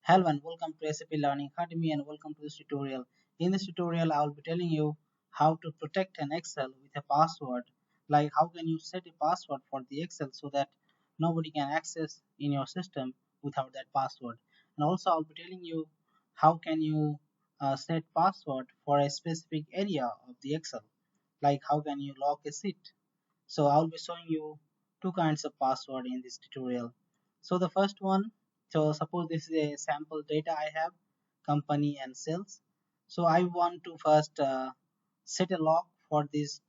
Hello and welcome to SAP Learning Academy and welcome to this tutorial. In this tutorial, I will be telling you how to protect an Excel with a password. Like how can you set a password for the Excel so that nobody can access in your system without that password. And also I'll be telling you how can you set password for a specific area of the Excel. Like how can you lock a sheet. So I'll be showing you two kinds of password in this tutorial. So the first one, so suppose this is a sample data I have, company and sales. So I want to first set a lock for this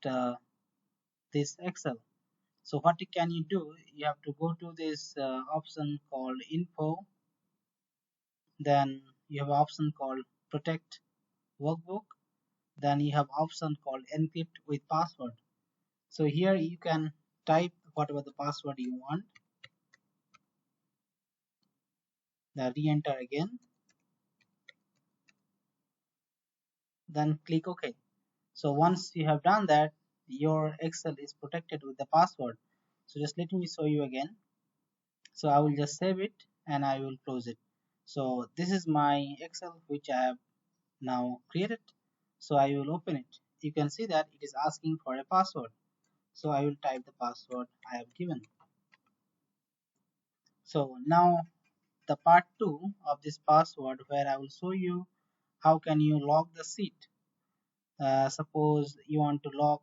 Excel. So what can you do? You have to go to this option called info. Then you have option called protect workbook. Then you have option called encrypt with password. So here you can type whatever the password you want. Then re-enter again. Then click OK. So once you have done that, your Excel is protected with the password. So just let me show you again. So I will just save it and I will close it. So this is my Excel which I have now created. So I will open it. You can see that it is asking for a password. So I will type the password I have given. So now the part 2 of this password where I will show you how can you lock the sheet. Suppose you want to lock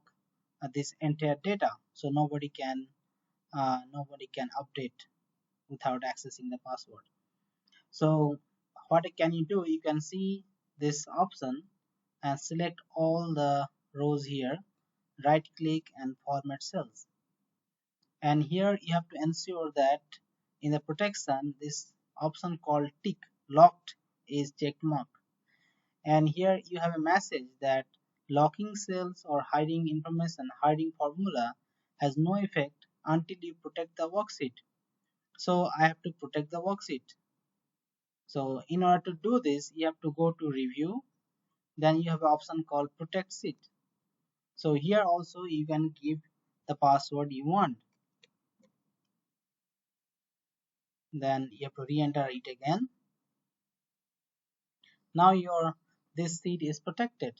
this entire data so nobody can update without accessing the password. So what can you do? You can see this option and select all the rows here, right click and format cells. And here you have to ensure that in the protection this option called tick locked is checked mark. And here you have a message that locking cells or hiding information, hiding formula has no effect until you protect the worksheet. So I have to protect the worksheet. So in order to do this, you have to go to review. Then you have an option called protect sheet. So here also you can give the password you want. Then you have to re-enter it again. Now this sheet is protected.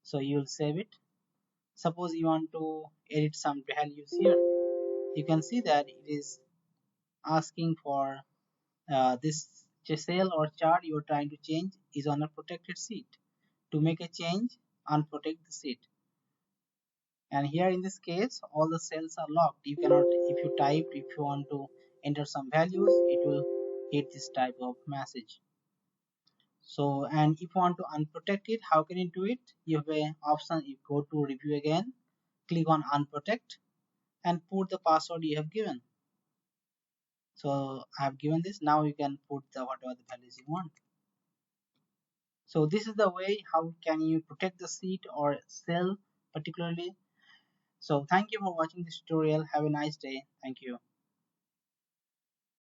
So you will save it. Suppose you want to edit some values here. You can see that it is asking for this cell or chart you are trying to change is on a protected sheet. To make a change, unprotect the sheet. And here in this case, all the cells are locked. You cannot, if you want to enter some values, it will hit this type of message. So, and if you want to unprotect it, how can you do it? You have an option, you go to review again, click on unprotect and put the password you have given. So I have given this. Now you can put whatever the values you want. So this is the way how can you protect the sheet or cell particularly. So thank you for watching this tutorial. Have a nice day. Thank you.